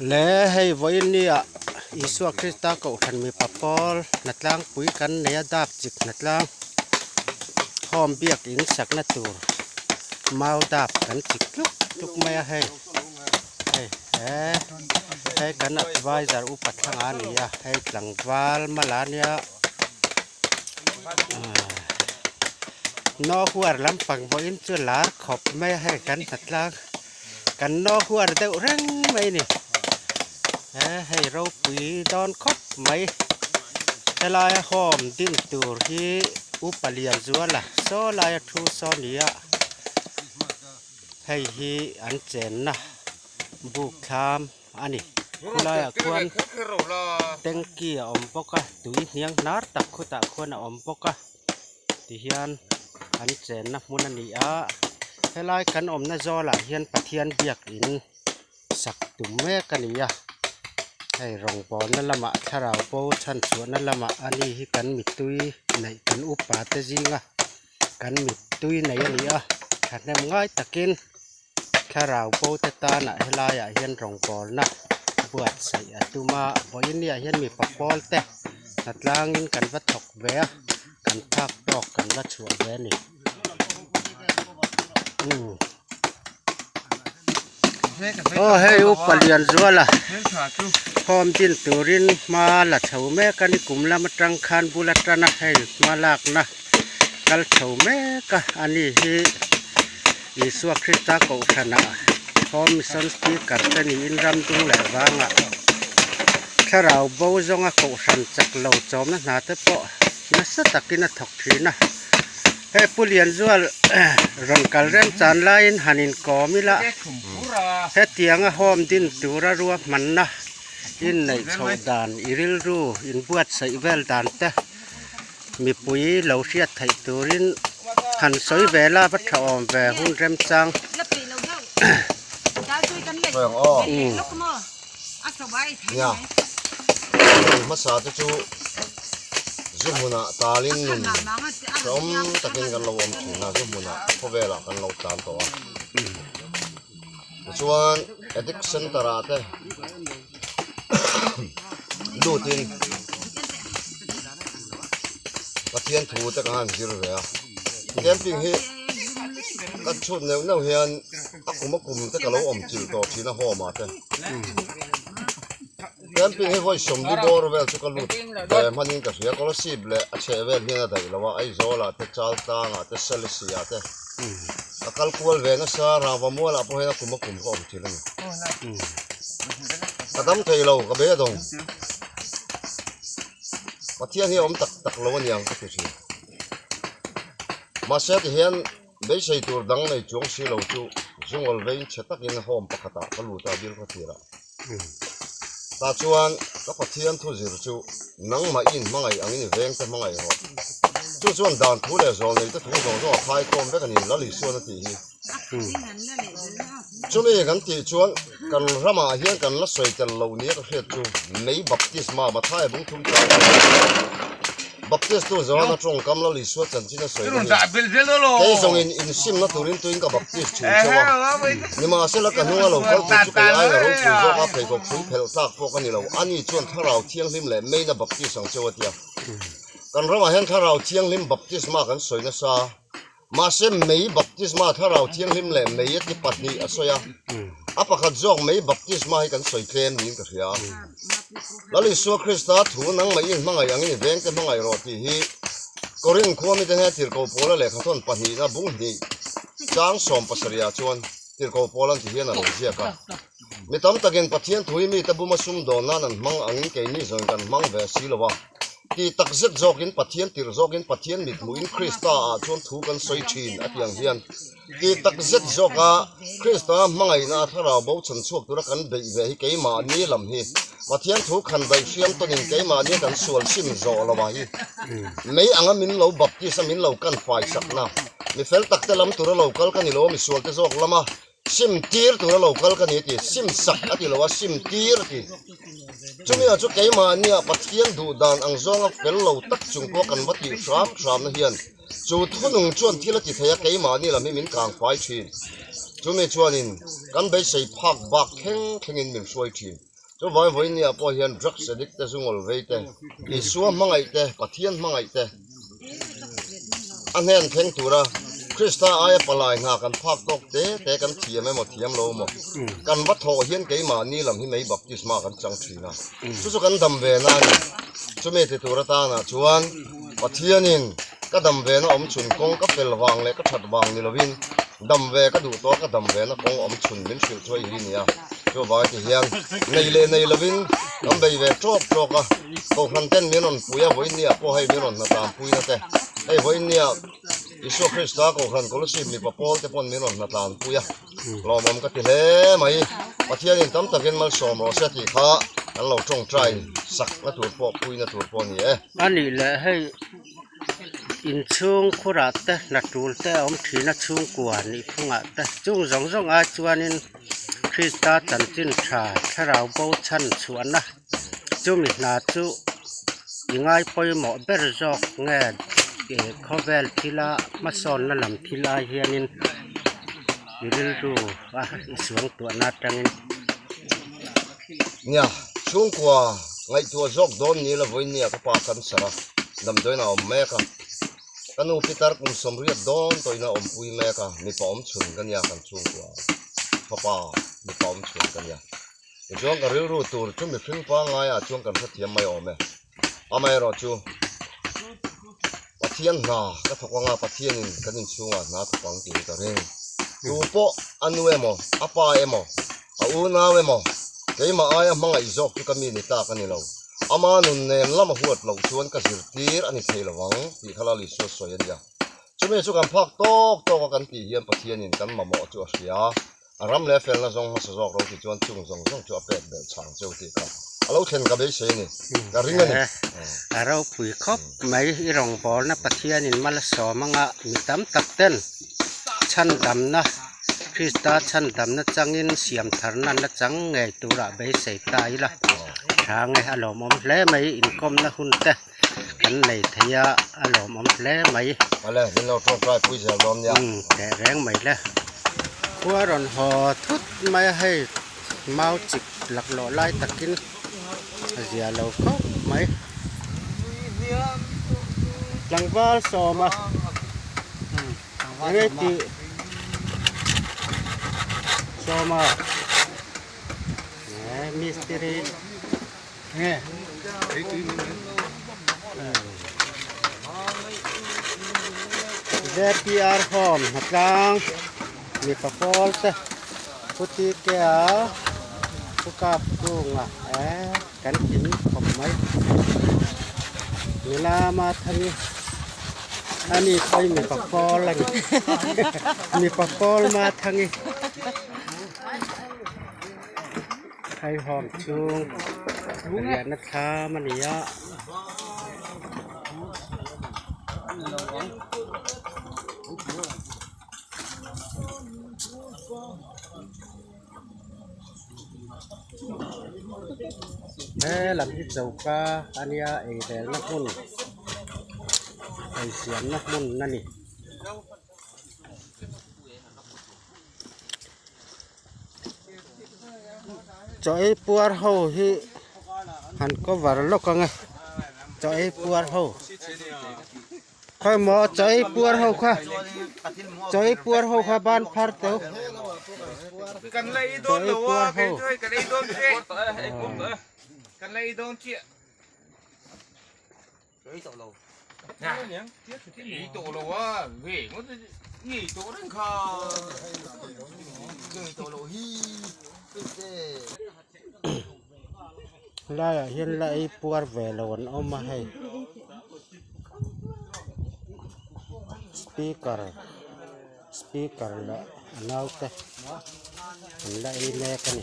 และให้วันนี้อิสุคริสต์ก็ทันมีปะปอลนัดล่างปุยกันในดาบจิกนัดล่างหอมเบียกอินสักนัดตัวมาดาบกันจิกลุกไม่ให้กันอธิบายจากอุปถัมภ์นี่ให้หลังวาลมาลาเนี่ยนอหัวลำปังวันจุลาขอบไม่ให้กันนัดล่างกันนอหัวเดือดรังไม่นี่ให้เราปุยดอนคบไหมให้ลายหอมดิ้นตัวที่อุปเลียนจัวละโซลายทูโซเนียให้ฮีอันเจนนะบุกคามอันนี้คุณลายควรเต็งกี้อมปกะตุยเนียงนาร์ตักขุตะควรอมปกะที่เฮียนอันเจนนะมุนันนี่ให้ลายกันอมนะจอละเฮียนปะเทียนเบียกอินสักตุ่มแม่กันนี่ให้รองปอนนั่นละมะถ้าเราโปชันสวนนั่นละมะอันนี้ให้กันมิตุยในกันอุปาเตจิงกันมิตุยในนี้ขัดแนมง่ายตะกินถ้าเราโปเตตานะให้ลายเฮียนรองปอนนะบวชใส่ตุมาบ่ยินเนี่ยเฮียนมีปะปอลเตะนัดล่างยินกันวัดถกแวะกันทักดอกกันวัดชัวแวะนี่โอ้ให้อุปเลียนจัวละพร้อมจินตุรินมาละเฉาแม่กันกลุ่มละมาจังคันบุรัตนะให้มาลากนะกัลเฉาแม่ก็อันนี้ที่อิสุคริสต์ก็ชนะพร้อมสันติกันแต่นี่อินรำตุงแหลวางถ้าเราบูจงก็สันจักเหล่าจอมนะนาเตปะนะสตักินถกทีนะให้ผู้เรียนจัวรังกัลเรมจานไลน์หันินกอมิละให้เตียงหอมดินตัวรัวมันนะอินในชาวดานอิริลรูอินบวชใส่เวลดานเตมีปุ๋ยเหลาเสียไทยตัวรินหันสวยเวลาพัดออมแวหุ่นเรมจังเนี่ยมาสาธุจูจุมุนะตาลินนุนจอมตะกินกันเราอมถึงนะจุมุนะพอเวลากันเราตามตัวส่วนเอดิกเซนตราเตดูตินปะเทียนถูตะกันจิรเวียเทียนปิงฮีกัดชุดเนี่ยเฮียนอักกุมตะกันเราอมจิรตัวที่น่าหัวมาเตเต็มปีให้ไว้สมบูรณ์เวลสุขลุดแต่มันยังกระเสียก็สิบเลยเชเวลเฮียนได้แล้วว่าไอ้โซล่าเตจาลตางเตเซลเซียเตอากาศควรเวนัสาราวมัวละพอให้นักกุมก็อมจิรนี่กระทำเทเรากระเบียดงปะเทียนที่อมตักโลนยังก็คือสิมาเสด็จเฮียนได้ใช้ตัวดังในจงสีเหลาจูจงเอาไว้เช็ดตักยินหอมปะกตาก็รู้ตาบิลก็ทีละตาชวนก็ปะเทียนทุจิรจูนังมาอินมังไงอันนี้เวงแต่มังไงเหรอจู่ชวนด่านทุเรศเลยแต่ทุกคนก็พายก้มไปกันนี่ละลิส่วนนาทีจู่นี้กันตีชวนกันรามาเฮียนกันละสวยกันเหล่านี้ก็เฮ็ดจูไม่บัพติศมาท้ายบุ้งทุ่มจ้าบัพติศตัวจวนน่ะตรงกำละลิส่วนจันจีน่ะสวยเลยแต่ส่งอินซิมน่ะตัวรินตัวอินกับบัพติศชูชัวนี่มาเสร็จแล้วกันหัวเราก็จุกไอ้เราคุยก็ว่าไปก็คุยเพลซากพวกกันนี่เราอันนี้ชวนถ้าเราเที่ยงริมแหลมไม่น่ะบัพติศสังเจ้าเดียวกันเรามาเห็นถ้าเราเที่ยงริมบัพติศมากันสวยนะซามาเสร็จไม่บัพติศมาถ้าเราเที่ยงริมแหลมไม่ที่ปัดนี้อ่ะสวยอ่ะปะขัดจอกไม่บัพติศมาให้กันสวยเคลมนี่ก็เสียแล้วลิสัวคริสต์ถูนังไม่ยินมังไงอย่างนี้เวงแต่มังไงรอที่ฮีก็เรื่องขั้วมีแต่ให้ติดกับโพลเลยข้างต้นปัดนี้นะบุ้งนี่จ้างสมปัสริยาชวนติดกับโพลันที่เฮียน่ะลงเสียกันมีตั้มตะเกียงปัดเทียนถุยมีแต่บุ้มซุ่มโดนนั่นมังอันนี้เกนี่ส่วนกันมังเวสีละวะที่ตักเซ็ตจอกินปัดเทียนติดจอกินปัดเทียนมิดมุอินคริสต์ชวนถูกันสวยชินอันยังเฮียนที่ตักเซ็ตจอกคริสต์มังไงนะถ้าเราบอกฉันช่วยตัวกันเบยเวให้เกยมานี่ลำฮีปัดเทียนถูกันใบเชียมตัวนี้เกยมานี่กันส่วนซิมจอละวะฮีไม่อังมินเราบับที่สมินเรากันไฟสักนะมีเฟลตักเตลำตัวเราคัลกันนี่เรามีส่วนที่จอกละมาซิมตีร์ตัวเราคัลกันนี่ที่ซิมสักอันที่เราว่าซิมตีร์ที่จุดนี้จุดเกยมาเนี่ยปัดเทียนดูดานอังจงเฟลเราตักจุงก็กันวัดที่ชามนะเฮียน จูทุนงชวนที่ละจิตเฮียเกยมานี่ละไม่มินกลางไฟชีจูไม่ชวนนินกันไปใส่ผักบักแข็งแข็งอินมินช่วยชีจูไว้เนี่ยพอเห็นดรักเสด็จแต่ซุงอลเวเตอีสัวมังไอเตปะเทียนมังไอเตอันเห็นแข็งตัวละคริสต์อาปลายหากันผักตกเตกันเทียมไม่หมดเทียมโลหมดกันวัดโทเห็นเกยมานี่ละที่ไม่บักจิสมากันจังชีนะสุกันดำเวนันจูไม่ติดตัวตานะชวนปะเทียนินก็ดำเวนะอมชุนกงก็เป็นวางเลยก็ถัดวางนี่ละวินดำเวก็ดูตัวก็ดำเวนะกงอมชุนเป็นสิวช่วยลินเนี่ยช่วยไว้ที่เฮียนในละวินดำเวชอบก็พวกนันเต้นมีนนปุยไว้เนี่ยพวกให้มีนนมาตามปุยนะแต่ไอ้ไว้เนี่ยอิสุคริสต์ก็ขันก็รู้สึกมีปะปอลแต่ปนมีนนมาตามปุยเรามันก็ติเล่ไหมปะเทียนตั้มตะเกียนมาสอมเราเสียทีข้าอันเราจงใจสักนะถูกปอปุยนะถูกปอนี่อันนี้แหละให้อินช่วงคุระเตนัดรูลเตอมทีนัดช่วงกวนนี่พุ่งอ่ะเตจุงสองอาจวนนินคริสตาจันจินชาถ้าเราเบาชันชวนนะจุมินาจุยังไงไปหมอเบรจอกเงยข้อเวลทีละมาสอนนั่นลำทีละเฮียนินอยู่เรื่อยๆว่าสวงตัวนัดจังเนี่ยช่วงกว่าไงตัวจอกโดนนี่ละวันเนี่ยก็ปากันสระดำด้วยนะอมแม่กันกันอุปิตาร์กุมสมเรียดโดนตัวนะอมปุยแม่กันมีปอมชุนกันยากันช่วงกว่าป้ามีปอมชุนกันยาช่วงกันรู้ตัวช่วงมีฟิ้งฟ้าไงช่วงกันสักเทียมไม่อมแม่เอาไม่รอจูปะเทียนหน้าก็ถูกว่างปะเทียนกันนี่ช่วงหน้าถูกวางตีกันเองดูปะอันนู้นเอโมอาป้าเอโมเอาหน้าเอโมเดี๋ยวมาไอ้มังไอ้จอกก็มีนิตากันนี่เราอามานุนเนลละมาหัวเราชวนกระสิตีร์อันนี้เทลวังที่ขลาลิสสวยดีอ่ะช่วยช่วยกันพักโต๊ะกันที่เยี่ยมปะเทียนกันมาหมอจัวเสียอารมณ์เลฟเฟลนะจงมาสอกเราที่ชวนจุงจัวเป็ดเดินช่างเจ้าที่กันเราเช่นกับไอ้เชนี่การริงกันนี่เราปุ๋ยครบไม่รองบอลนะปะเทียนมาละสอมังะมีตั้มตักเต้นชั้นดำนะคริสตาชั้นดำนะจังอินเสียมทานันนะจังไงตัวละใบเสยตายละทางไงอารมณ์เล่ไม่อินคอมนะหุ่นเตะกันในเทียอารมณ์เล่ไม่อะไรนี่เราต้องใช้ปุ๋ยเสริมเนี่ยแต่แรงไม่ละหัวร้อนหอทุดไม่ให้เมาจิกหลักหล่อไล่ตะกินเสียเราก็ไม่หลังบ้านสอมาเรติสอมามิสเตอร์เนี่ยเดพีอาร์โฮมหักลังมีปะโพลส์พุทธิเกียพุกับจุงอ่ะกันกินผมไหมเวลามาทางนี้อันนี้ไปมีปะโพลอะไรมีปะโพลมาทางนี้ไข่หอมจุงเรียนนะคะมันนี่อ่ะหลังที่เจ้าก็อันนี้ไอ้แดงนักมุ่นไอ้เสียงนักมุ่นนั่นนี่จอยปัวเฮาที่หันก็ว่าลกกันไงจอยปัวเฮาค่อยหมอจอยปัวเฮาค่ะจอยปัวเฮาค่ะบ้านพัดเต้ากันเลยโดนตัวไปด้วยกันเลยโดนเจี๊ยกันเลยโดนเจี๊ยนี่ตัวเราว่าเฮ้ยมันนี่ตัวนั่นค่ะนี่ตัวเราฮีได้เห็นไล่ปัวเวลวันเอามาให้สปีกเกอร์ละน่าจะไล่แม่กัน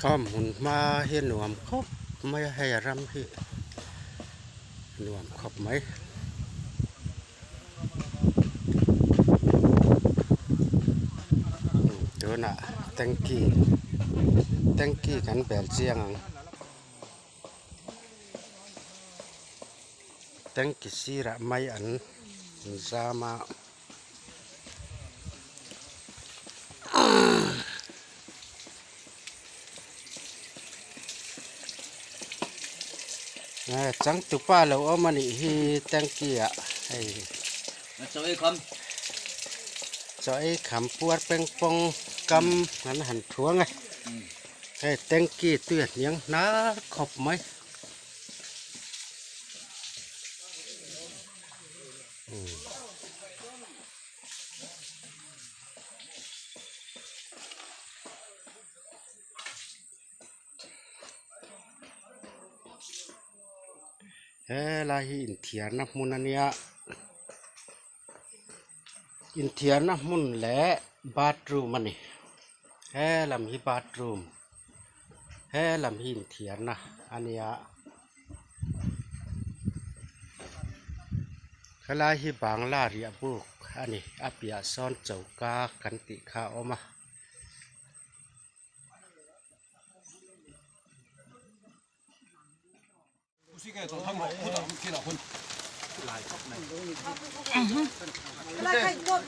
ข้อมูลมาเห็นหนวมครบไม่ให้รำที่หนวมครบไหมเดี๋ยวน่ะ ตังกี้กันแบลเจียงตังกี้ซีระไม่อันซามาจังตุป้าเราเอามานี่ฮีตังกี้อ่ะให้จอยขำปวดเป่งปองกำนั้นหันถั่วไงให้ตังกี้เตือนยังน้าขบไหมลาหินเทียนนะมุนเนี่ยอินเทียนนะมุนแหละบาทรูมมันนี่ลำหิบาทรูมลำหินเทียนนะอันเนี้ยลาหิบางลาเรียบุกอันนี้อาเปียซ้อนเจ้ากากันติข้าออกมา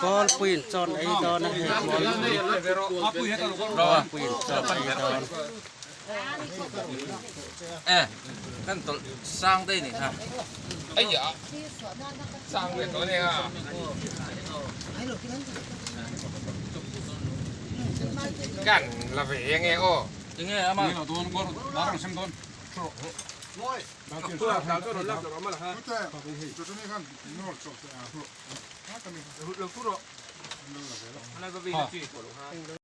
ก็ปืนจอนไอ้ดอนนะเห็ดบอลปืนจอนไอ้ดอนนั่นตัวสร้างได้นี่ฮะไอ้ยาสร้างเป็นตัวนี้อ่ะกันละเวียงไงโอ้ยังไงอะมาโดนกูบ้างชิมโดนตัวเราตัวเราตัวเรามาละฮะตัวนี้กันนอร์ชอบอ่ะเราตัวเราอะไรก็วิ่งที่ตัวเราฮะ